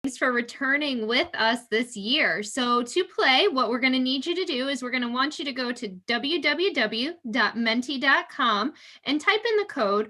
Thanks for returning with us this year. So to play, what we're going to need you to do is we're going to want you to go to www.menti.com and type in the code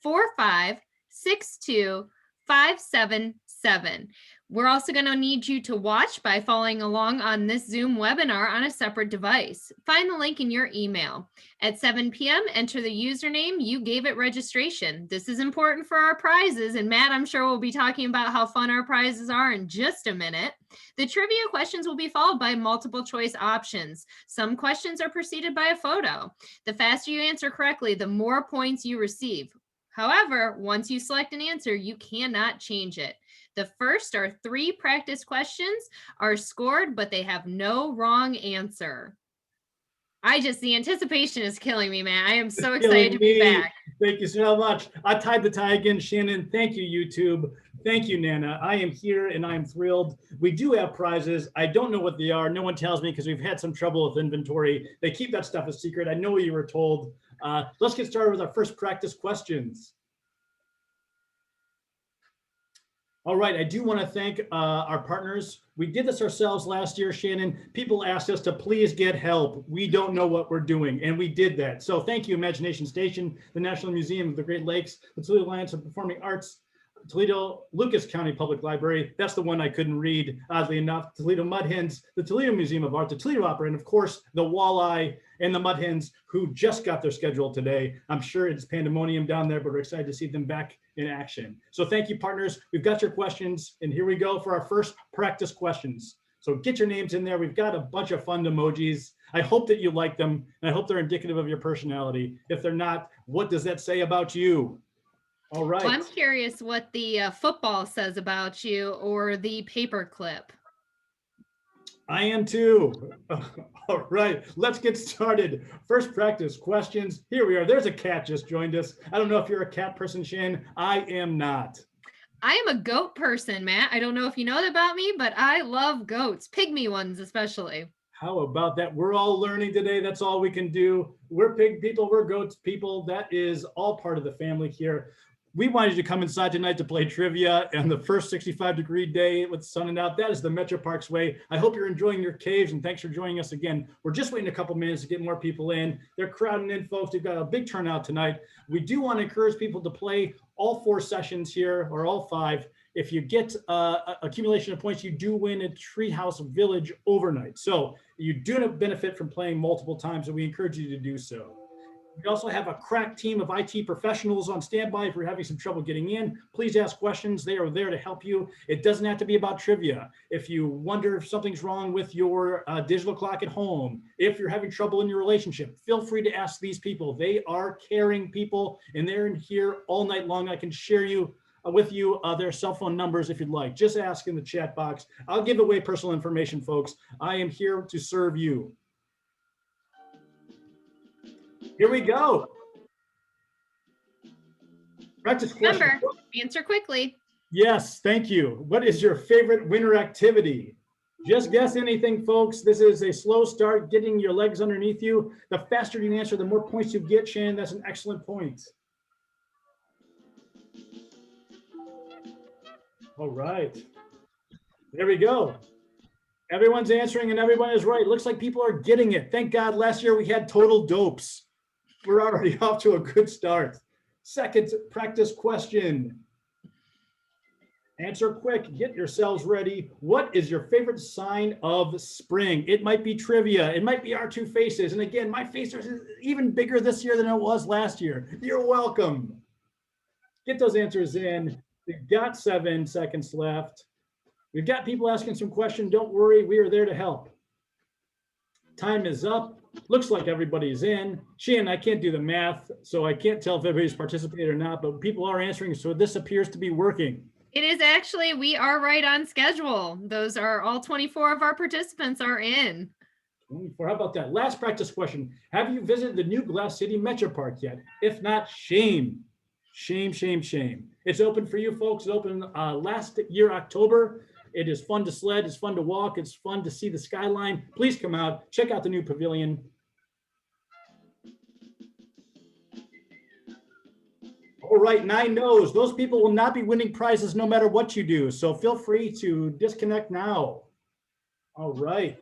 4562577. We're also going to need you to watch by following along on this Zoom webinar on a separate device. Find the link in your email. At 7 p.m., enter the username you gave at registration. This is important for our prizes, and Matt, I'm sure we'll be talking about how fun our prizes are in just a minute. The trivia questions will be followed by multiple choice options. Some questions are preceded by a photo. The faster you answer correctly, the more points you receive. However, once you select an answer, you cannot change it. The first are 3 practice questions are scored, but they have no wrong answer. The anticipation is killing me, man. I am so excited to be back. Thank you so much. I tied the tie again, Shannon. Thank you, YouTube. Thank you, Nana. I am here and I'm thrilled. We do have prizes. I don't know what they are. No one tells me because we've had some trouble with inventory. They keep that stuff a secret. I know you were told. Let's get started with our first practice questions. All right, I do want to thank our partners. We did this ourselves last year, Shannon. People asked us to please get help. We don't know what we're doing, and we did that. So thank you, Imagination Station, the National Museum of the Great Lakes, the Toledo Alliance of Performing Arts, Toledo Lucas County Public Library. That's the one I couldn't read, oddly enough. Toledo Mud Hens, the Toledo Museum of Art, the Toledo Opera, and of course, the Walleye and the Mud Hens, who just got their schedule today. I'm sure it's pandemonium down there, but we're excited to see them back in action. So thank you, partners. We've got your questions, and here we go for our first practice questions. So get your names in there. We've got a bunch of fun emojis. I hope that you like them, and I hope they're indicative of your personality. If they're not, what does that say about you? All right. Well, I'm curious what the football says about you or the paperclip. I am too. All right, let's get started. First practice questions. Here we are. There's a cat just joined us. I don't know if you're a cat person, Shan. I am not. I am a goat person, Matt. I don't know if you know that about me, but I love goats, pygmy ones especially. How about that? We're all learning today. That's all we can do. We're pig people. We're goats people. That is all part of the family here. We wanted you to come inside tonight to play trivia and the first 65-degree day with the sun out. That is the Metroparks way. I hope you're enjoying your caves, and thanks for joining us again. We're just waiting a couple minutes to get more people in. They're crowding in, folks. We've got a big turnout tonight. We do want to encourage people to play all 4 sessions here, or all 5. If you get accumulation of points, you do win a Treehouse Village overnight. So you do benefit from playing multiple times, and we encourage you to do so. We also have a crack team of IT professionals on standby. If you're having some trouble getting in, please ask questions. They are there to help you. It doesn't have to be about trivia. If you wonder if something's wrong with your digital clock at home, if you're having trouble in your relationship, feel free to ask these people. They are caring people, and they're in here all night long. I can share with you their cell phone numbers if you'd like. Just ask in the chat box. I'll give away personal information, folks. I am here to serve you. Here we go. Practice question. Remember, answer quickly. Yes, thank you. What is your favorite winter activity? Just guess anything, folks. This is a slow start, getting your legs underneath you. The faster you answer, the more points you get, Shannon. That's an excellent point. All right. There we go. Everyone's answering and everyone is right. Looks like people are getting it. Thank God last year we had total dopes. We're already off to a good start. Second practice question. Answer quick, get yourselves ready. What is your favorite sign of spring? It might be trivia. It might be our 2 faces. And again, my face is even bigger this year than it was last year. You're welcome. Get those answers in. We've got 7 seconds left. We've got people asking some questions. Don't worry, we are there to help. Time is up. Looks like everybody's in. Shannon, I can't do the math, so I can't tell if everybody's participated or not, but people are answering, so this appears to be working. It is actually, we are right on schedule. Those are all 24 of our participants are in. 24, how about that? Last practice question. Have you visited the new Glass City Metropark yet? If not, shame. Shame, shame, shame. It's open for you folks. It opened last year, October. It is fun to sled, it's fun to walk, it's fun to see the skyline. Please come out, check out the new pavilion. All right, 9 no's. Those people will not be winning prizes no matter what you do. So feel free to disconnect now. All right.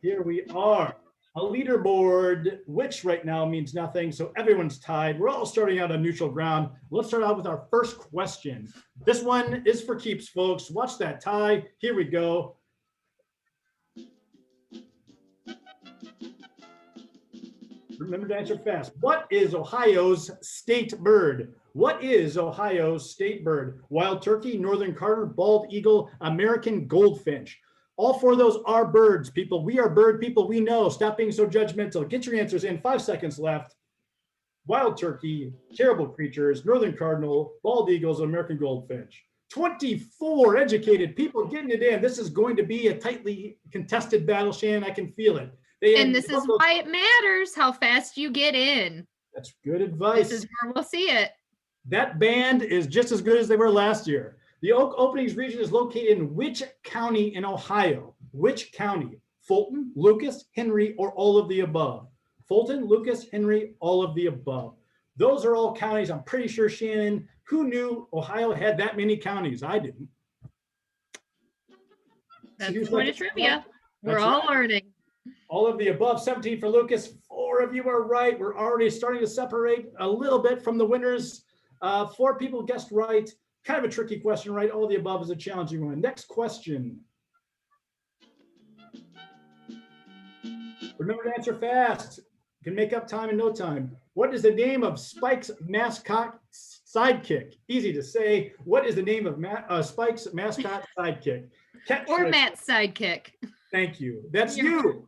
Here we are. A leaderboard, which right now means nothing. So everyone's tied. We're all starting out on neutral ground. Let's start out with our first question. This one is for keeps, folks. Watch that tie. Here we go. Remember to answer fast. What is Ohio's state bird? What is Ohio's state bird? Wild turkey, northern cardinal, bald eagle, American goldfinch. All 4 of those are birds, people. We are bird people. We know. Stop being so judgmental. Get your answers in. 5 seconds left. Wild turkey, terrible creatures, northern cardinal, bald eagles, American goldfinch. 24 educated people getting it in. This is going to be a tightly contested battle, Shannon. I can feel it. And this is why it matters how fast you get in. That's good advice. This is where we'll see it. That band is just as good as they were last year. The Oak Openings region is located in which county in Ohio? Which county? Fulton, Lucas, Henry, or all of the above? Fulton, Lucas, Henry, all of the above. Those are all counties. I'm pretty sure, Shannon, who knew Ohio had that many counties? I didn't. That's the point of trivia. We're all learning. All of the above. 17 for Lucas. 4 of you are right. We're already starting to separate a little bit from the winners. 4 people guessed right. Kind of a tricky question, right? All of the above is a challenging one. Next question. Remember to answer fast. You can make up time in no time. What is the name of Spike's mascot sidekick? Easy to say. What is the name of Spike's mascot sidekick? Or Matt's sidekick. Thank you. That's you.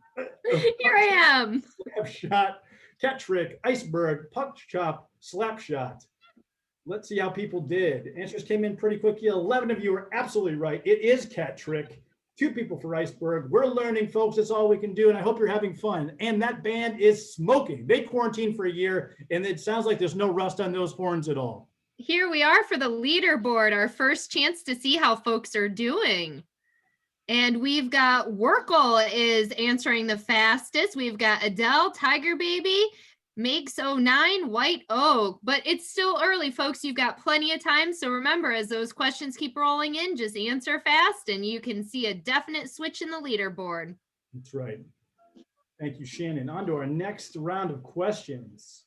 Here I am. Slap shot, cat trick, iceberg, puck chop, slap shot. Let's see how people did. Answers came in pretty quickly. 11 of you are absolutely right. It is cat trick. 2 people for iceberg. We're learning, folks. That's all we can do. And I hope you're having fun. And that band is smoking. They quarantined for a year, and it sounds like there's no rust on those horns at all. Here we are for the leaderboard, our first chance to see how folks are doing. And we've got Workle is answering the fastest. We've got Adele, Tiger Baby, Makes 09, White Oak. But it's still early, folks. You've got plenty of time. So remember, as those questions keep rolling in, just answer fast and you can see a definite switch in the leaderboard. That's right. Thank you, Shannon. On to our next round of questions.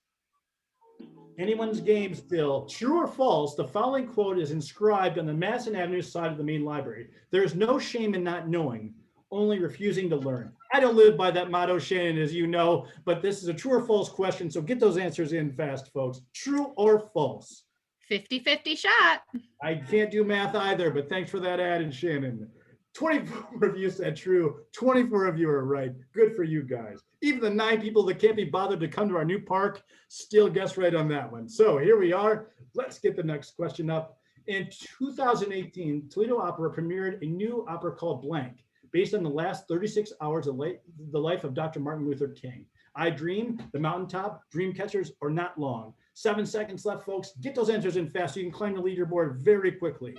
Anyone's game still. True or false, the following quote is inscribed on the Madison Avenue side of the main library. There is no shame in not knowing, only refusing to learn. I don't live by that motto, Shannon, as you know, but this is a true or false question, so get those answers in fast, folks. True or false? 50-50 shot. I can't do math either, but thanks for that add-in, Shannon. 24 of you said true. 24 of you are right. Good for you guys. Even the 9 people that can't be bothered to come to our new park still guessed right on that one. So here we are. Let's get the next question up. In 2018, Toledo Opera premiered a new opera called Blank, based on the last 36 hours of the life of Dr. Martin Luther King. I Dream, The Mountaintop, Dreamcatchers, or Not Long. 7 seconds left, folks. Get those answers in fast so you can climb the leaderboard very quickly.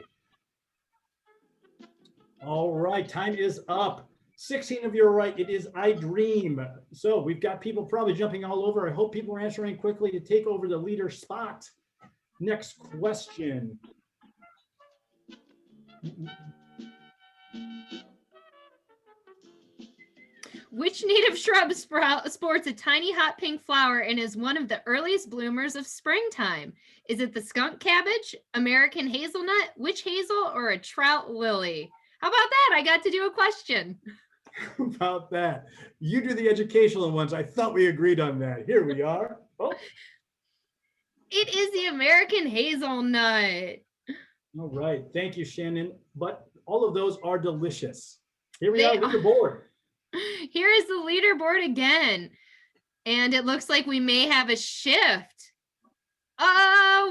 All right, time is up. 16 of you are right. It is I Dream. So we've got people probably jumping all over. I hope people are answering quickly to take over the leader spot. Next question. Which native shrub sports a tiny hot pink flower and is one of the earliest bloomers of springtime? Is it the skunk cabbage, American hazelnut, witch hazel, or a trout lily? How about that? I got to do a question. How about that? You do the educational ones. I thought we agreed on that. Here we are. Oh. It is the American hazelnut. All right. Thank you, Shannon. But all of those are delicious. Here we are with the board. Here is the leaderboard again. And it looks like we may have a shift.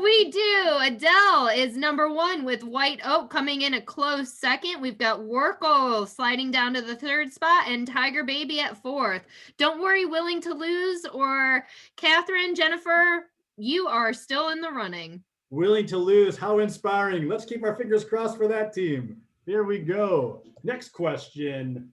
We do. Adele is number 1 with White Oak coming in a close second. We've got Workle sliding down to the 3rd spot and Tiger Baby at 4th. Don't worry, Willing to Lose or Catherine, Jennifer, you are still in the running. Willing to Lose. How inspiring. Let's keep our fingers crossed for that team. Here we go. Next question.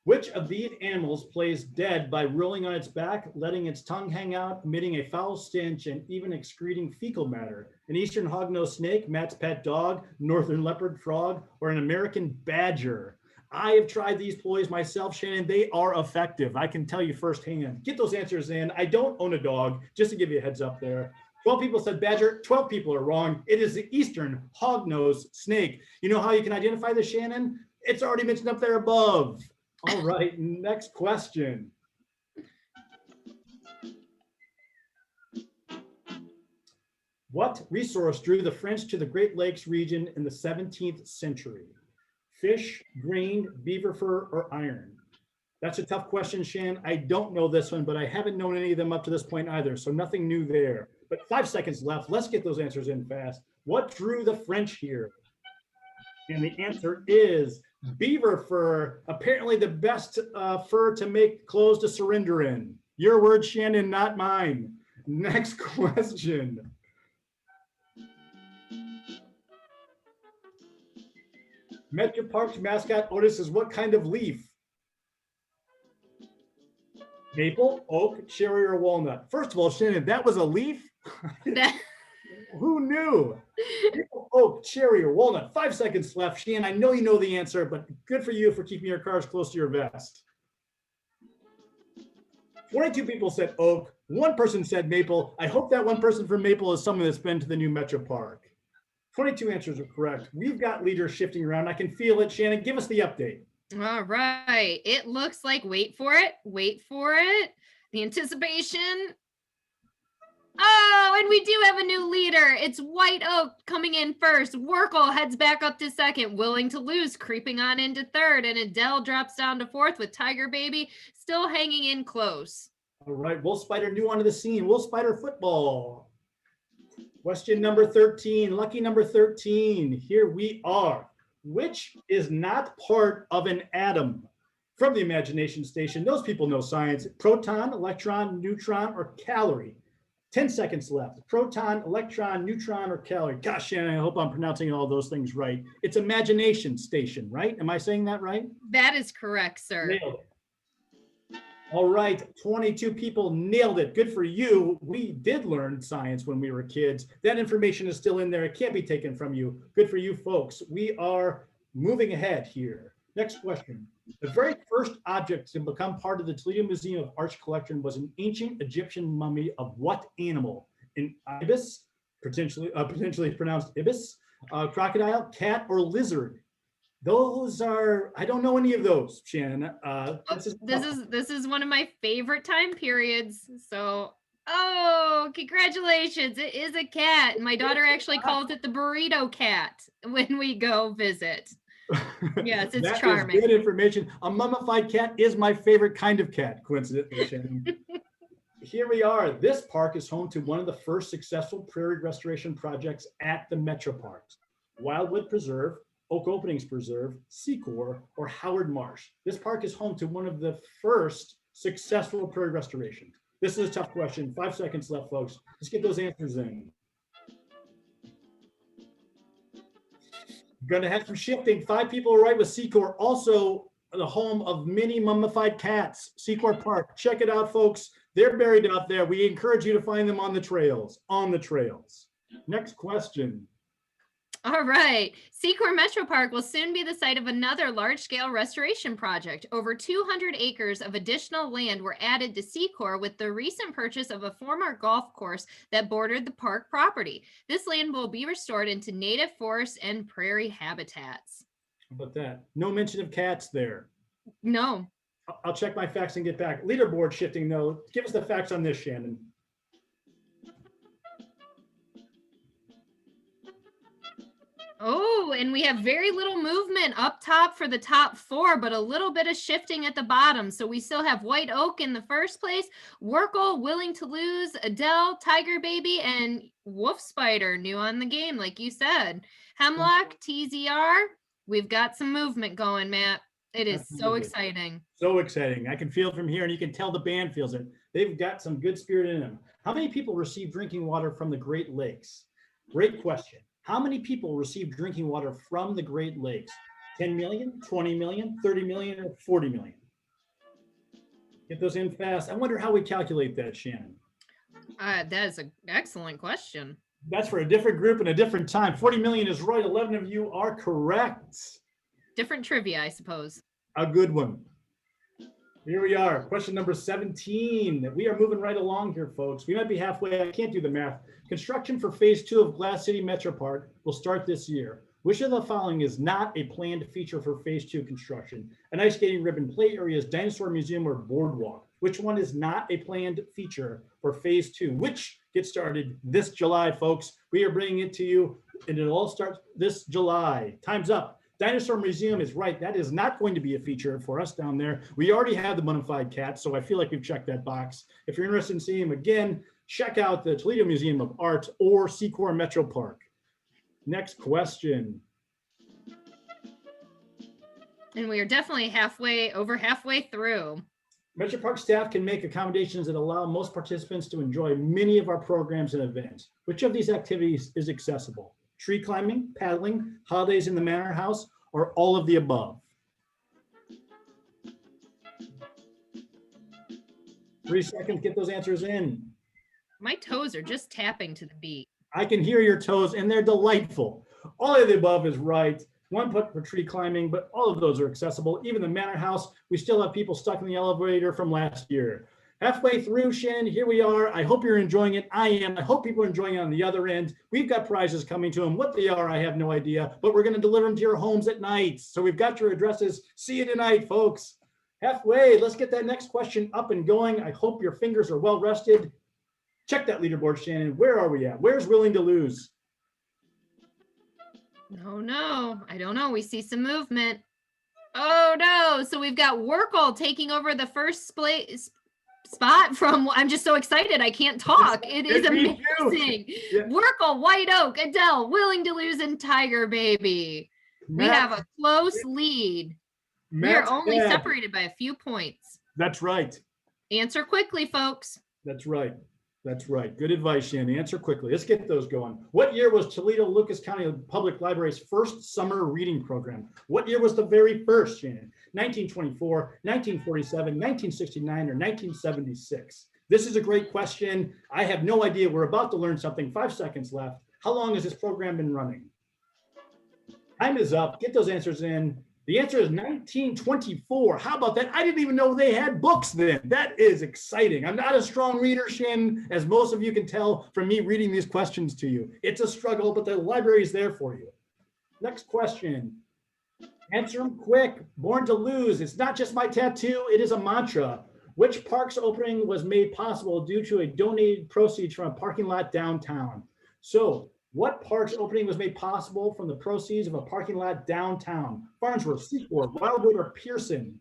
Which of these animals plays dead by rolling on its back, letting its tongue hang out, emitting a foul stench, and even excreting fecal matter? An eastern hognose snake, Matt's pet dog, northern leopard frog, or an American badger? I have tried these ploys myself, Shannon. They are effective. I can tell you firsthand. Get those answers in. I don't own a dog, just to give you a heads up there. 12 people said badger. 12 people are wrong. It is the eastern hognose snake. You know how you can identify this, Shannon? It's already mentioned up there above. All right, next question. What resource drew the French to the Great Lakes region in the 17th century? Fish, grain, beaver fur, or iron? That's a tough question, Shan. I don't know this one, but I haven't known any of them up to this point either, so nothing new there. But 5 seconds left. Let's get those answers in fast. What drew the French here? And the answer is beaver fur, apparently the best fur to make clothes to surrender in. Your word, Shannon, not mine. Next question. Metroparks mascot Otis is what kind of leaf? Maple, oak, cherry, or walnut? First of all, Shannon, that was a leaf? Who knew? Maple, oak, cherry, or walnut? 5 seconds left. Shannon, I know you know the answer, but good for you for keeping your cards close to your vest. 22 people said oak. 1 person said maple. I hope that 1 person from maple is someone that's been to the new Metropark. 22 answers are correct. We've got leaders shifting around. I can feel it. Shannon, give us the update. All right. It looks like, wait for it. The anticipation. Oh, and we do have a new leader. It's White Oak coming in first. Workle heads back up to second. Willing to Lose creeping on into third. And Adele drops down to fourth with Tiger Baby still hanging in close. All right. Wolf Spider new onto the scene. Wolf Spider football. Question number 13. Lucky number 13. Here we are. Which is not part of an atom? From the imagination station, those people know science. Proton, electron, neutron, or calorie? 10 seconds left. Proton, electron, neutron, or calorie? Gosh, Shannon, I hope I'm pronouncing all those things right. It's imagination station, right? Am I saying that right? That is correct, sir. Nailed it. All right, 22 people nailed it. Good for you. We did learn science when we were kids. That information is still in there. It can't be taken from you. Good for you, folks. We are moving ahead here. Next question. The very first object to become part of the Toledo Museum of Art collection was an ancient Egyptian mummy of what animal? An ibis, potentially pronounced ibis, crocodile, cat, or lizard? Those are, I don't know any of those, Shannon. This is one of my favorite time periods. So, oh, congratulations. It is a cat. My daughter actually calls it the burrito cat when we go visit. Yes, it's charming. Is good information. A mummified cat is my favorite kind of cat, coincidentally, Shannon. Here we are. This park is home to one of the first successful prairie restoration projects at the Metroparks. Wildwood Preserve, Oak Openings Preserve, Secor, or Howard Marsh. This park is home to one of the first successful prairie restorations. This is a tough question. 5 seconds left, folks. Let's get those answers in. Going to have some shifting. 5 people are right with Secor, also the home of many mummified cats. Secor Park. Check it out, folks. They're buried out there. We encourage you to find them on the trails. Next question. All right. Secor Metropark will soon be the site of another large-scale restoration project. Over 200 acres of additional land were added to Secor with the recent purchase of a former golf course that bordered the park property. This land will be restored into native forest and prairie habitats. How about that? No mention of cats there. No. I'll check my facts and get back. Leaderboard shifting, though. Give us the facts on this, Shannon. Oh, and we have very little movement up top for the top 4, but a little bit of shifting at the bottom. So we still have White Oak in the first place, Workle, Willing to Lose, Adele, Tiger Baby, and Wolf Spider new on the game, like you said. Hemlock, TZR, we've got some movement going, Matt. It is so exciting. So exciting. I can feel it from here, and you can tell the band feels it. They've got some good spirit in them. How many people receive drinking water from the Great Lakes? Great question. How many people receive drinking water from the Great Lakes? 10 million, 20 million, 30 million, or 40 million? Get those in fast. I wonder how we calculate that, Shannon. That is an excellent question. That's for a different group and a different time. 40 million is right. 11 of you are correct. Different trivia, I suppose. A good one. Here we are. Question number 17. We are moving right along here, folks. We might be halfway. I can't do the math. Construction for phase 2 of Glass City Metropark will start this year. Which of the following is not a planned feature for phase 2 construction? An ice skating ribbon, play areas, dinosaur museum, or boardwalk? Which one is not a planned feature for phase 2, which gets started this July, folks? We are bringing it to you, and it all starts this July. Time's up. Dinosaur Museum is right. That is not going to be a feature for us down there. We already have the mummified cats, so I feel like we've checked that box. If you're interested in seeing them again, check out the Toledo Museum of Art or Secor Metropark. Next question. And we are definitely over halfway through. Metropark staff can make accommodations that allow most participants to enjoy many of our programs and events. Which of these activities is accessible? Tree climbing, paddling, holidays in the Manor House, or all of the above? 3 seconds, get those answers in. My toes are just tapping to the beat. I can hear your toes, and they're delightful. All of the above is right. One put for tree climbing, but all of those are accessible. Even the Manor House, we still have people stuck in the elevator from last year. Halfway through, Shannon, here we are. I hope you're enjoying it. I am. I hope people are enjoying it on the other end. We've got prizes coming to them. What they are, I have no idea, but we're going to deliver them to your homes at night. So we've got your addresses. See you tonight, folks. Halfway, let's get that next question up and going. I hope your fingers are well rested. Check that leaderboard, Shannon. Where are we at? Where's Willing to Lose? No, I don't know. We see some movement. Oh no. So we've got Workle taking over the first spot from, I'm just so excited. I can't talk. It is amazing. Yeah. Workle, White Oak, Adele, Willing to Lose, and Tiger Baby. We have a close lead. We're only separated by a few points. That's right. Answer quickly, folks. That's right. That's right. Good advice, Shannon. Answer quickly. Let's get those going. What year was Toledo Lucas County Public Library's first summer reading program? What year was the very first, Shannon? 1924, 1947, 1969, or 1976? This is a great question. I have no idea. We're about to learn something. 5 seconds left. How long has this program been running? Time is up. Get those answers in. The answer is 1924. How about that? I didn't even know they had books then. That is exciting. I'm not a strong reader, Shannon, as most of you can tell from me reading these questions to you. It's a struggle, but the library is there for you. Next question. Answer them quick. Born to Lose. It's not just my tattoo. It is a mantra. Which park's opening was made possible due to a donated proceeds from a parking lot downtown? So, what park's opening was made possible from the proceeds of a parking lot downtown? Farnsworth, Secor, Wildwood, or Pearson?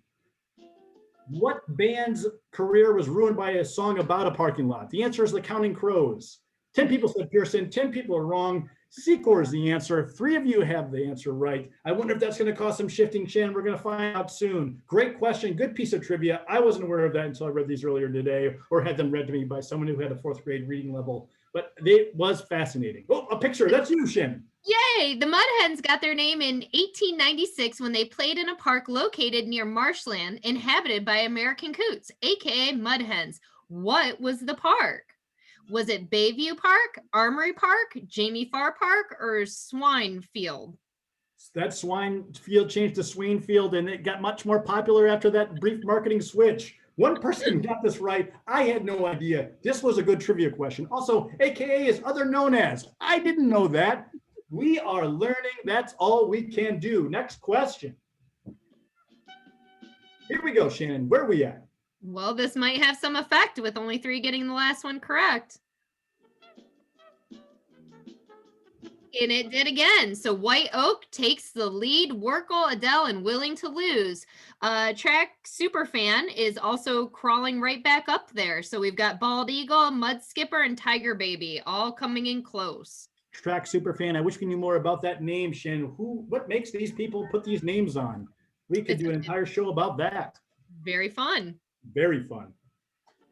What band's career was ruined by a song about a parking lot? The answer is the Counting Crows. 10 people said Pearson, 10 people are wrong. Secor is the answer. 3 of you have the answer right. I wonder if that's going to cause some shifting, Shannon. We're going to find out soon. Great question. Good piece of trivia. I wasn't aware of that until I read these earlier today or had them read to me by someone who had a 4th grade reading level. But it was fascinating. Oh, a picture. That's you, Shannon. Yay! The Mud Hens got their name in 1896 when they played in a park located near marshland inhabited by American coots, aka Mud Hens. What was the park? Was it Bayview Park, Armory Park, Jamie Farr Park, or Swine Field? That Swine Field changed to Swine Field, and it got much more popular after that brief marketing switch. One person got this right. I had no idea. This was a good trivia question. Also, AKA is other known as. I didn't know that. We are learning. That's all we can do. Next question. Here we go, Shannon. Where are we at? Well, this might have some effect with only 3 getting the last one correct. And it did again. So White Oak takes the lead. Workle, Adele, and Willing to Lose. Track Superfan is also crawling right back up there. So we've got Bald Eagle, Mud Skipper, and Tiger Baby all coming in close. Track Superfan. I wish we knew more about that name, Shannon. What makes these people put these names on? We could do an entire show about that. Very fun. Very fun.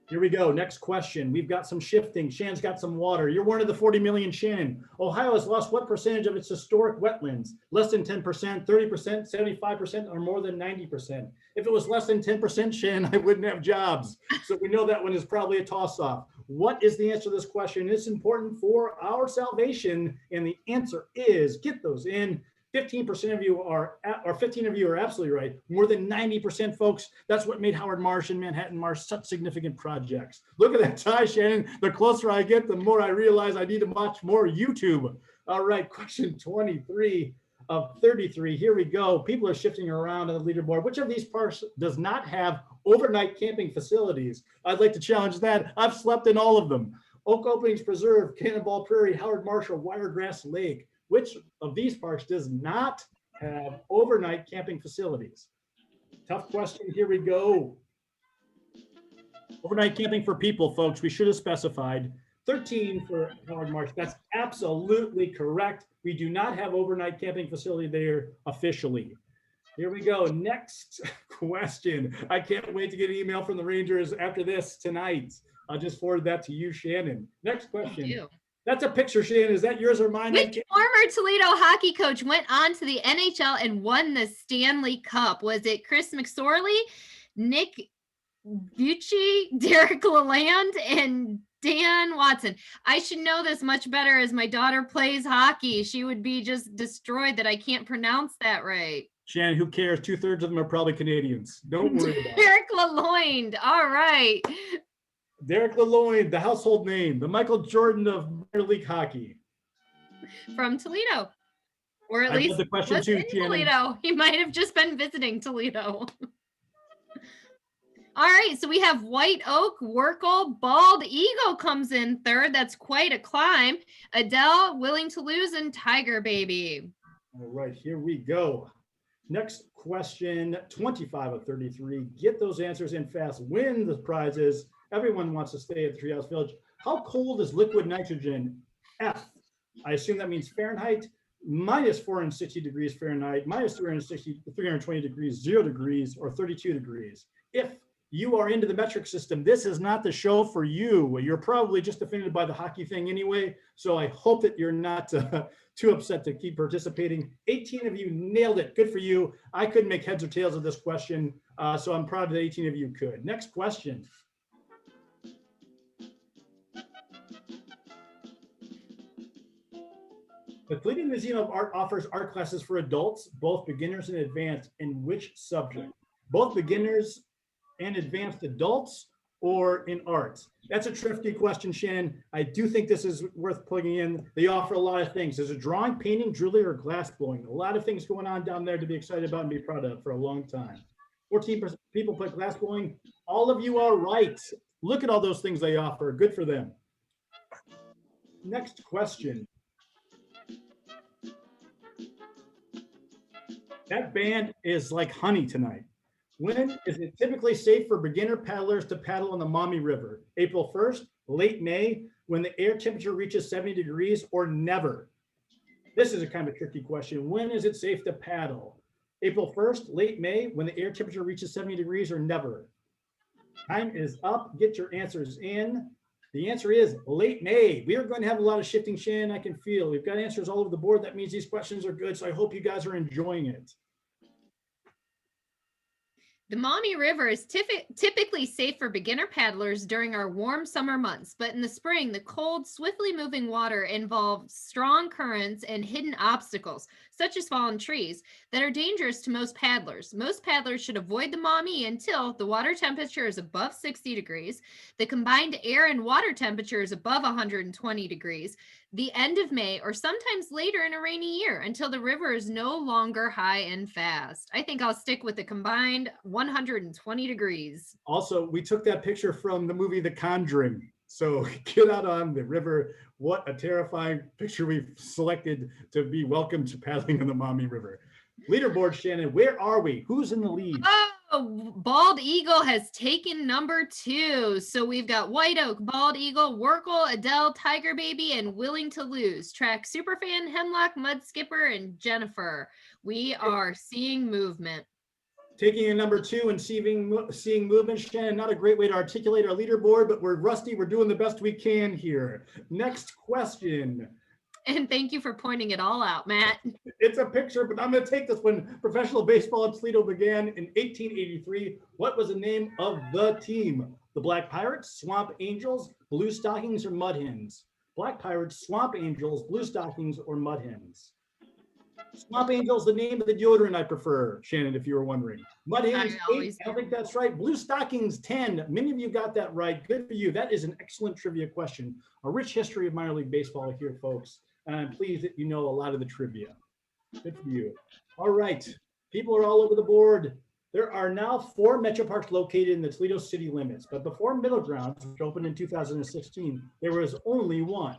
Here we go. Next question. We've got some shifting. Shannon's got some water. You're one of the 40 million, Shannon. Ohio has lost what percentage of its historic wetlands? Less than 10%, 30%, 75%, or more than 90%? If it was less than 10%, Shannon, I wouldn't have jobs. So we know that one is probably a toss-off. What is the answer to this question? It's important for our salvation. And the answer is, get those in. 15% of you are, or 15 of you are absolutely right. More than 90%, folks. That's what made Howard Marsh and Manhattan Marsh such significant projects. Look at that tie, Shannon. The closer I get, the more I realize I need to watch more YouTube. All right, question 23 of 33. Here we go. People are shifting around on the leaderboard. Which of these parks does not have overnight camping facilities? I'd like to challenge that. I've slept in all of them. Oak Openings Preserve, Cannonball Prairie, Howard Marsh, or Wiregrass Lake. Which of these parks does not have overnight camping facilities? Tough question. Here we go. Overnight camping for people, folks. We should have specified. 13 for Howard Marsh. That's absolutely correct. We do not have overnight camping facility there officially. Here we go. Next question. I can't wait to get an email from the Rangers after this tonight. I'll just forward that to you, Shannon. Next question. That's a picture, Shannon. Is that yours or mine? Which former Toledo hockey coach went on to the NHL and won the Stanley Cup? Was it Chris McSorley, Nick Bucci, Derek Lalande, and Dan Watson? I should know this much better as my daughter plays hockey. She would be just destroyed that I can't pronounce that right. Shannon, who cares? 2/3 of them are probably Canadians. Don't worry about it. Derek Lalande. All right. Derek Lalande, the household name, the Michael Jordan of Minor League Hockey. From Toledo. Or at I least read the question too, Shannon. Toledo. He might have just been visiting Toledo. All right, so we have White Oak, Werkle, Bald Eagle comes in third. That's quite a climb. Adele, Willing to Lose, and Tiger Baby. All right, here we go. Next question, 25 of 33. Get those answers in fast. Win the prizes. Everyone wants to stay at the Treehouse Village. How cold is liquid nitrogen? F. I assume that means Fahrenheit. Minus 460 degrees Fahrenheit, minus 320 degrees, 0 degrees, or 32 degrees. If you are into the metric system, this is not the show for you. You're probably just offended by the hockey thing anyway, so I hope that you're not too upset to keep participating. 18 of you nailed it. Good for you. I couldn't make heads or tails of this question, so I'm proud that 18 of you could. Next question. The Toledo Museum of Art offers art classes for adults, both beginners and advanced. In which subject? Both beginners and advanced adults, or in art? That's a tricky question, Shannon. I do think this is worth plugging in. They offer a lot of things. There's a drawing, painting, jewelry, or glass blowing. A lot of things going on down there to be excited about and be proud of for a long time. 14% people put glass blowing. All of you are right. Look at all those things they offer. Good for them. Next question. That band is like honey tonight. When is it typically safe for beginner paddlers to paddle on the Maumee River? April 1st, late May, when the air temperature reaches 70 degrees, or never? This is a kind of tricky question. When is it safe to paddle? April 1st, late May, when the air temperature reaches 70 degrees, or never? Time is up. Get your answers in. The answer is late May. We are going to have a lot of shifting, Shannon, I can feel. We've got answers all over the board. That means these questions are good, so I hope you guys are enjoying it. The Maumee River is typically safe for beginner paddlers during our warm summer months, but in the spring, the cold, swiftly moving water involves strong currents and hidden obstacles, such as fallen trees, that are dangerous to most paddlers. Most paddlers should avoid the Maumee until the water temperature is above 60 degrees, the combined air and water temperature is above 120 degrees, the end of May, or sometimes later in a rainy year, until the river is no longer high and fast. I think I'll stick with the combined 120 degrees. Also, we took that picture from the movie The Conjuring. So get out on the river. What a terrifying picture we've selected to be welcome to paddling on the Maumee River. Leaderboard, Shannon, where are we? Who's in the lead? Oh, Bald Eagle has taken number 2. So we've got White Oak, Bald Eagle, Werkle, Adele, Tiger Baby, and Willing to Lose. Track Superfan, Hemlock, Mud Skipper, and Jennifer. We are seeing movement. Taking a number 2 and seeing movement, Shannon, not a great way to articulate our leaderboard, but we're rusty. We're doing the best we can here. Next question. And thank you for pointing it all out, Matt. It's a picture, but I'm going to take this one. Professional baseball in Toledo began in 1883. What was the name of the team? The Black Pirates, Swamp Angels, Blue Stockings, or Mud Hens? Black Pirates, Swamp Angels, Blue Stockings, or Mud Hens? Swamp Angels, the name of the deodorant I prefer, Shannon, if you were wondering. Mud Hens, 8. I don't think that's right. Blue Stockings, 10. Many of you got that right. Good for you. That is an excellent trivia question. A rich history of minor league baseball here, folks. And I'm pleased that you know a lot of the trivia. Good for you. All right. People are all over the board. There are now 4 Metroparks located in the Toledo city limits. But before Middle Grounds, which opened in 2016, there was only one.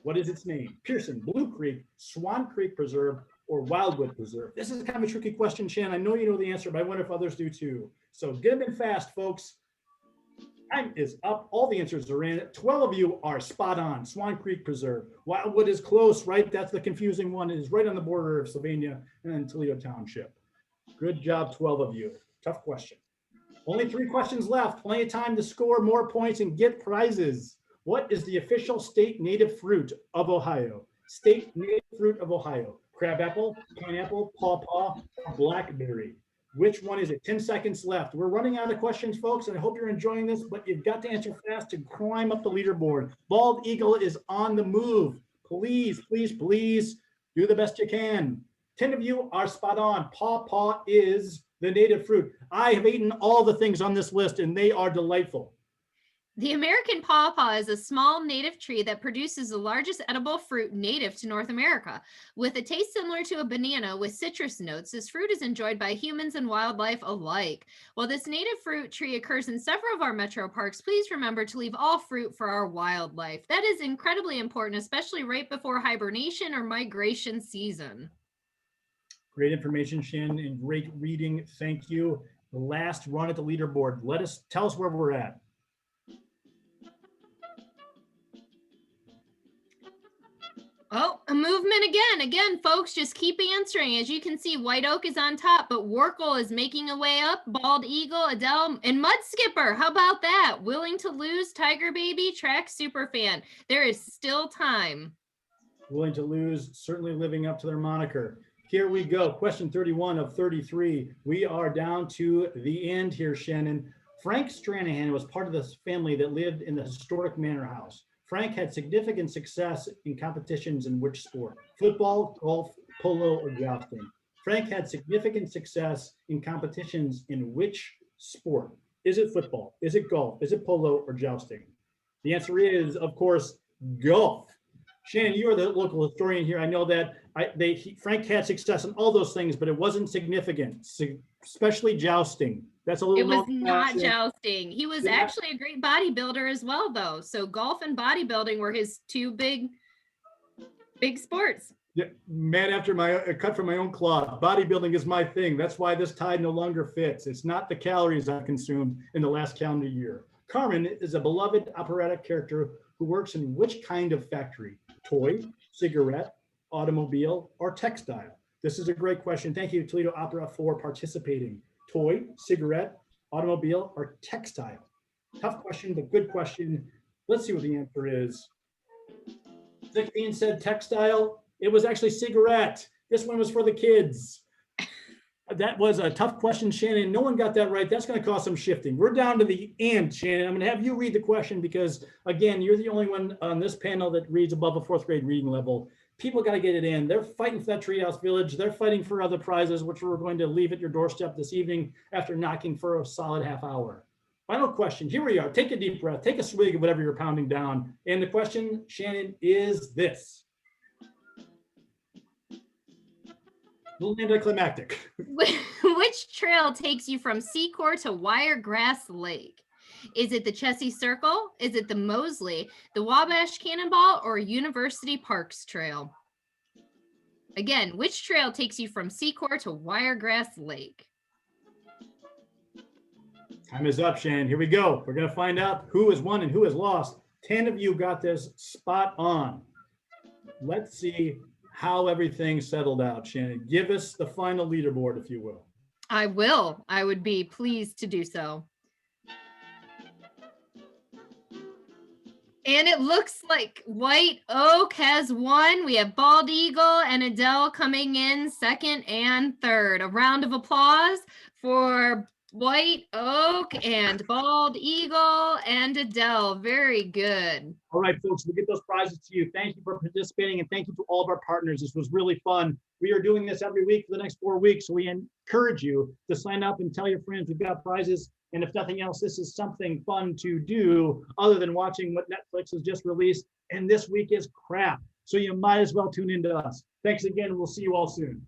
What is its name? Pearson, Blue Creek, Swan Creek Preserve, or Wildwood Preserve? This is kind of a tricky question, Shannon. I know you know the answer, but I wonder if others do too. So get them in fast, folks. Time is up. All the answers are in. 12 of you are spot on. Swan Creek Preserve. Wildwood is close, right? That's the confusing one. It is right on the border of Sylvania and Toledo Township. Good job, 12 of you. Tough question. Only 3 questions left. Plenty of time to score more points and get prizes. What is the official state native fruit of Ohio? State native fruit of Ohio. Crabapple, pineapple, pawpaw, blackberry. Which one is it? 10 seconds left. We're running out of questions, folks, and I hope you're enjoying this, but you've got to answer fast to climb up the leaderboard. Bald Eagle is on the move. Please, please, please do the best you can. 10 of you are spot on. Pawpaw is the native fruit. I have eaten all the things on this list, and they are delightful. The American pawpaw is a small native tree that produces the largest edible fruit native to North America. With a taste similar to a banana with citrus notes, this fruit is enjoyed by humans and wildlife alike. While this native fruit tree occurs in several of our metro parks, please remember to leave all fruit for our wildlife. That is incredibly important, especially right before hibernation or migration season. Great information, Shannon, and great reading. Thank you. The last run at the leaderboard. Tell us where we're at. Oh, a movement again. Again, folks, just keep answering. As you can see, White Oak is on top, but Warkle is making a way up. Bald Eagle, Adele, and Mud Skipper. How about that? Willing to Lose, Tiger Baby, Track Superfan. There is still time. Willing to Lose, certainly living up to their moniker. Here we go. Question 31 of 33. We are down to the end here, Shannon. Frank Stranahan was part of this family that lived in the historic Manor House. Frank had significant success in competitions in which sport? Football, golf, polo, or jousting? Frank had significant success in competitions in which sport? Is it football? Is it golf? Is it polo or jousting? The answer is, of course, golf. Shannon, you are the local historian here. I know that Frank had success in all those things, but it wasn't significant, especially jousting. That's a little. It was not jousting. He was actually a great bodybuilder as well, though. So golf and bodybuilding were his 2 big sports. Yeah, man, after cut from my own cloth. Bodybuilding is my thing. That's why this tie no longer fits. It's not the calories I've consumed in the last calendar year. Carmen is a beloved operatic character who works in which kind of factory? Toy, cigarette, automobile, or textile? This is a great question. Thank you, Toledo Opera, for participating. Toy, cigarette, automobile, or textile? Tough question, but good question. Let's see what the answer is. 16 said textile. It was actually cigarette. This one was for the kids. That was a tough question, Shannon. No one got that right. That's going to cause some shifting. We're down to the end, Shannon. I'm going to have you read the question because, again, you're the only one on this panel that reads above a 4th grade reading level. People got to get it in. They're fighting for that treehouse village. They're fighting for other prizes, which we're going to leave at your doorstep this evening after knocking for a solid half hour. Final question. Here we are. Take a deep breath. Take a swig of whatever you're pounding down. And the question, Shannon, is this. A little anticlimactic. Which trail takes you from Secor to Wiregras Lake? Is it the Chessie Circle? Is it the Mosley, the Wabash Cannonball, or University Parks Trail? Again, which trail takes you from Secor to Wiregras Lake? Time is up, Shannon. Here we go. We're going to find out who has won and who has lost. 10 of you got this spot on. Let's see how everything settled out, Shannon. Give us the final leaderboard, if you will. I will. I would be pleased to do so. And it looks like White Oak has won. We have Bald Eagle and Adele coming in second and third. A round of applause for White Oak and Bald Eagle and Adele. Very good. All right, folks, we'll get those prizes to you. Thank you for participating, and thank you to all of our partners. This was really fun. We are doing this every week for the next 4 weeks, so we encourage you to sign up and tell your friends we've got prizes. And if nothing else, this is something fun to do other than watching what Netflix has just released. And this week is crap, so you might as well tune into us. Thanks again, and we'll see you all soon.